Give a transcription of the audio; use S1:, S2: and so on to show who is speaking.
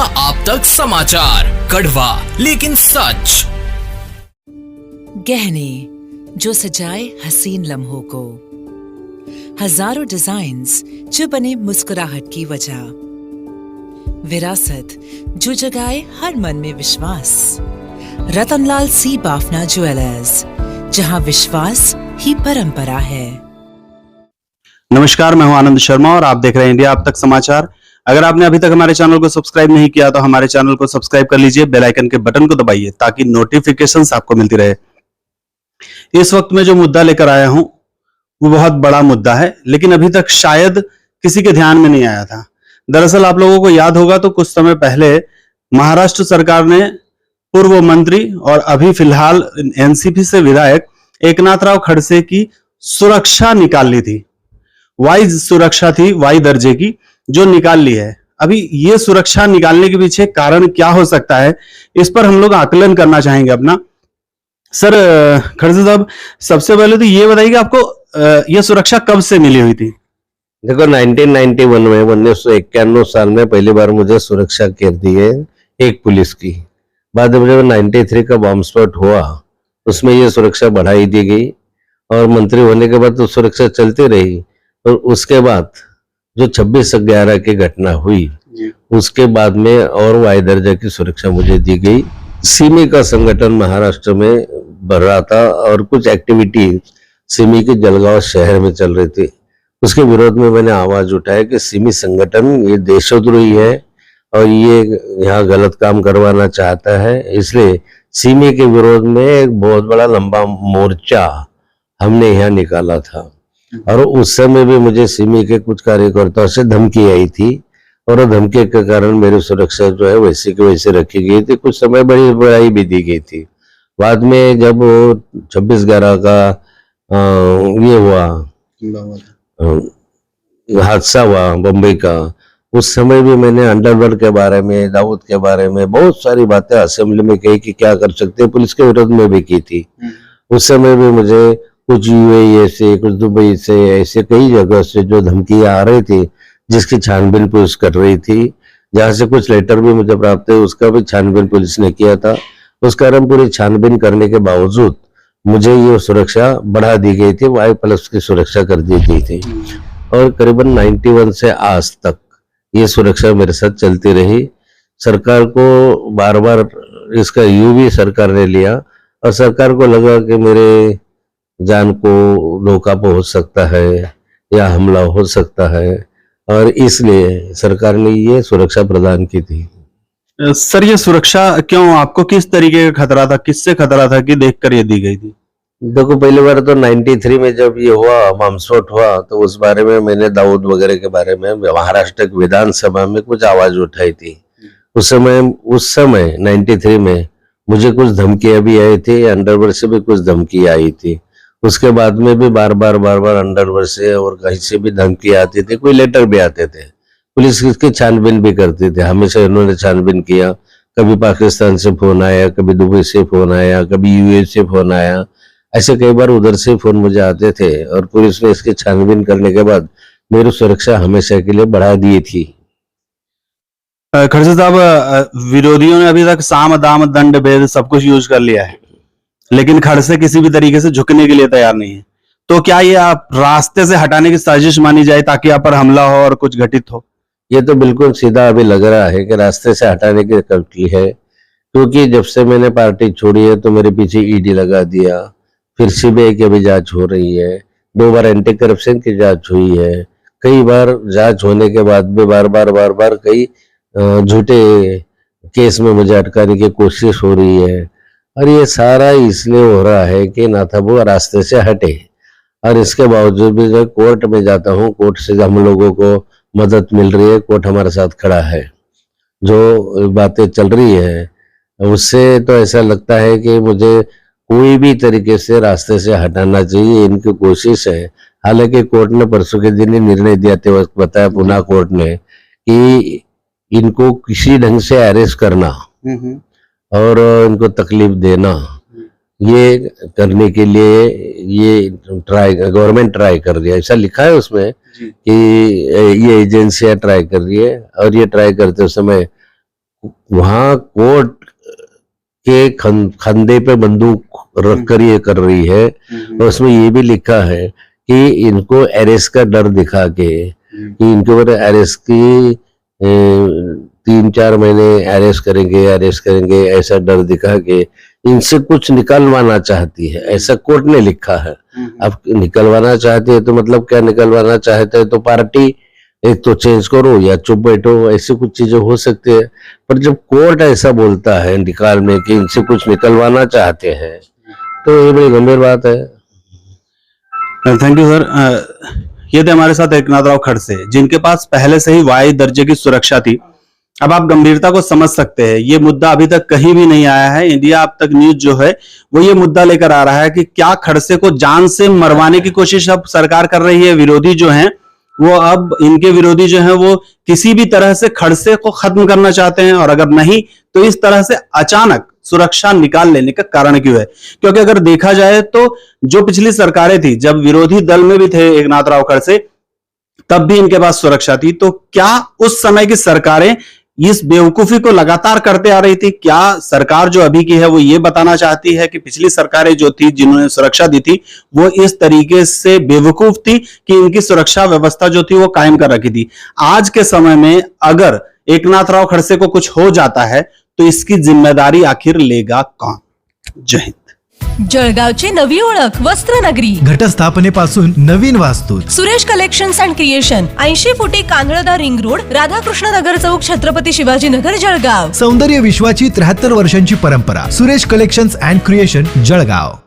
S1: आप तक समाचार, कड़वा लेकिन सच।
S2: गहने जो सजाए हसीन लम्हों को, हजारों डिजाइन्स जो बने मुस्कुराहट की वजह, विरासत जो जगाए हर मन में विश्वास। रतनलाल सी बाफना ज्वेलर्स, जहां विश्वास ही परंपरा है।
S3: नमस्कार, मैं हूं आनंद शर्मा और आप देख रहे हैं इंडिया आप तक समाचार। अगर आपने अभी तक हमारे चैनल को सब्सक्राइब नहीं किया तो हमारे चैनल को सब्सक्राइब कर लीजिए, बेल आइकन के बटन को दबाइए ताकि नोटिफिकेशंस आपको मिलती रहे। इस वक्त मैं जो मुद्दा लेकर आया हूं वो बहुत बड़ा मुद्दा है, लेकिन अभी तक शायद किसी के ध्यान में नहीं आया था। दरअसल आप लोगों को याद होगा तो कुछ समय पहले महाराष्ट्र सरकार ने पूर्व मंत्री और अभी फिलहाल एनसीपी से विधायक एकनाथराव खड़से की सुरक्षा निकाल ली थी। वाई सुरक्षा थी, वाई दर्जे की, जो निकाल ली है। अभी ये सुरक्षा निकालने के पीछे कारण क्या हो सकता है, इस पर हम लोग आकलन करना चाहेंगे अपना। सर खड़से साहब, सबसे पहले तो ये बताइए कि आपको ये सुरक्षा कब से मिली हुई थी?
S4: देखो 1991 में 1991 साल में पहली बार मुझे सुरक्षा कर दी है एक पुलिस की। बाद में जब 93 का बॉम्ब स्फोट हुआ उसमें ये सुरक्षा बढ़ाई दी गई और मंत्री होने के बाद तो सुरक्षा चलती रही। और उसके बाद जो 26/11 की घटना हुई उसके बाद में और वाई दर्जा की सुरक्षा मुझे दी गई। सिमी का संगठन महाराष्ट्र में बढ़ रहा था और कुछ एक्टिविटी सिमी के जलगांव शहर में चल रही थी। उसके विरोध में मैंने आवाज उठाया कि सिमी संगठन ये देशद्रोही है और ये यहाँ गलत काम करवाना चाहता है, इसलिए सिमी के विरोध में एक बहुत बड़ा लंबा मोर्चा हमने यहाँ निकाला था। और उस समय भी मुझे सिमी के कुछ कार्यकर्ताओं से धमकी आई थी और धमकी के कारण मेरी सुरक्षा जो है वैसे की वैसे रखी गई थी। कुछ समय बड़ी बढ़ाई भी दी गई थी। बाद में जब 26/11 का ये हुआ हादसा हुआ बम्बई का, उस समय भी मैंने अंडरवर्ल्ड के बारे में, दाऊद के बारे में बहुत सारी बातें असेंबली में कही कि क्या कर सकते हैं, पुलिस के विरोध में भी की थी। उस समय भी मुझे कुछ यूएई से, कुछ दुबई से, ऐसे कई जगह से जो धमकियां आ रही थी जिसकी छानबीन पुलिस कर रही थी, जहां से कुछ लेटर भी मुझे प्राप्त है, उसका भी छानबीन पुलिस ने किया था। उस कारण पूरी छानबीन करने के बावजूद मुझे ये सुरक्षा बढ़ा दी गई थी, वाई+ की सुरक्षा कर दी गई थी। और करीबन 91 से आज तक ये सुरक्षा मेरे साथ चलती रही। सरकार को बार बार इसका भी सरकार ने लिया और सरकार को लगा कि मेरे जान को धोखा पहुंच सकता है या हमला हो सकता है और इसलिए सरकार ने ये सुरक्षा प्रदान की थी।
S3: सर ये सुरक्षा क्यों, आपको किस तरीके का खतरा था, किससे खतरा था कि देखकर ये दी गई थी?
S4: देखो पहली बार तो 93 में जब ये हुआ बम स्फोट हुआ तो उस बारे में मैंने दाऊद वगैरह के बारे में महाराष्ट्र की विधानसभा में कुछ आवाज उठाई थी। उस समय 93 में मुझे कुछ धमकियां भी आई थी, अंडरवर्ल्ड से भी कुछ धमकी आई थी। उसके बाद में भी बार बार अंडरवर्ल्ड से और कहीं से भी धमकी आती थी, कोई लेटर भी आते थे। पुलिस इसकी छानबीन भी करती थी, हमेशा इन्होंने छानबीन किया। कभी पाकिस्तान से फोन आया, कभी दुबई से फोन आया, कभी यूएई से फोन आया, ऐसे कई बार उधर से फोन मुझे आते थे और पुलिस ने इसकी छानबीन करने के बाद मेरी सुरक्षा हमेशा के लिए बढ़ा दी थी।
S3: खड़से साहब, विरोधियों ने अभी तक साम दाम दंड भेद सब कुछ यूज कर लिया है, लेकिन खड़से किसी भी तरीके से झुकने के लिए तैयार नहीं है। तो क्या ये आप रास्ते से हटाने की साजिश मानी जाए ताकि आप पर हमला हो और कुछ घटित हो?
S4: ये तो बिल्कुल सीधा अभी लग रहा है कि रास्ते से हटाने की करती है, क्योंकि जब से मैंने पार्टी छोड़ी है तो मेरे पीछे ईडी लगा दिया, फिर सीबीआई की भी जांच हो रही है, 2 बार एंटी करप्शन की जांच हुई है, कई बार जांच होने के बाद भी बार बार कई झूठे केस में मुझे अटकाने की कोशिश हो रही है। और ये सारा इसलिए हो रहा है कि ना था वो रास्ते से हटे। और इसके बावजूद भी जो कोर्ट में जाता हूँ, कोर्ट से हम लोगों को मदद मिल रही है, कोर्ट हमारे साथ खड़ा है। जो बातें चल रही है उससे तो ऐसा लगता है कि मुझे कोई भी तरीके से रास्ते से हटाना चाहिए, इनकी कोशिश है। हालांकि कोर्ट ने परसों के दिन ही निर्णय दियाते वक्त बताया, पुणे कोर्ट ने, कि इनको किसी ढंग से अरेस्ट करना और इनको तकलीफ देना, ये करने के लिए ये गवर्नमेंट ट्राई कर रही है। ऐसा लिखा है उसमें कि ये एजेंसियां ट्राई कर रही है और ये ट्राई करते समय वहां कोर्ट के कंधे पे बंदूक रखकर ये कर रही है, और उसमें ये भी लिखा है कि इनको अरेस्ट का डर दिखा के, कि इनके ऊपर अरेस्ट की 3-4 महीने अरेस्ट करेंगे, ऐसा डर दिखा के इनसे कुछ निकलवाना चाहती है, ऐसा कोर्ट ने लिखा है। अब निकलवाना चाहती है तो मतलब क्या, निकलवाना चाहते हैं तो पार्टी एक तो चेंज करो या चुप बैठो, ऐसी कुछ चीजें हो सकती है। पर जब कोर्ट ऐसा बोलता है निकाल में कि इनसे कुछ निकलवाना चाहते हैं, तो ये बड़ी गंभीर बात है।
S3: Thank you sir. ये थे हमारे साथ एकनाथराव खड़से, जिनके पास पहले से ही वाई दर्जे की सुरक्षा थी। अब आप गंभीरता को समझ सकते हैं, ये मुद्दा अभी तक कहीं भी नहीं आया है। इंडिया अब तक न्यूज जो है वो ये मुद्दा लेकर आ रहा है कि क्या खड़से को जान से मरवाने की कोशिश अब सरकार कर रही है। विरोधी जो हैं वो, अब इनके विरोधी जो हैं वो किसी भी तरह से खड़से को खत्म करना चाहते हैं, और अगर नहीं तो इस तरह से अचानक सुरक्षा निकाल लेने का कारण क्यों है? क्योंकि अगर देखा जाए तो जो पिछली सरकारें थी, जब विरोधी दल में भी थे एकनाथराव खड़से, तब भी इनके पास सुरक्षा थी। तो क्या उस समय की सरकारें इस बेवकूफी को लगातार करते आ रही थी? क्या सरकार जो अभी की है वो ये बताना चाहती है कि पिछली सरकारें जो थी, जिन्होंने सुरक्षा दी थी, वो इस तरीके से बेवकूफ थी कि इनकी सुरक्षा व्यवस्था जो थी वो कायम कर रखी थी? आज के समय में अगर एकनाथराव खड़से को कुछ हो जाता है तो इसकी जिम्मेदारी आखिर लेगा कौन? जय हिंद।
S5: जळगावची नवी ओळख वस्त्रनगरी,
S6: घटस्थापनेपासून नवीन वास्तू,
S5: सुरेश कलेक्शन्स अँड क्रिएशन, 80 फुटी कांदळदा रिंग रोड, राधाकृष्ण नगर चौक, छत्रपती शिवाजी नगर, जळगाव.
S6: सौंदर्य विश्वाची 73 वर्षांची परंपरा. Suresh collections and creation, Jalgaon.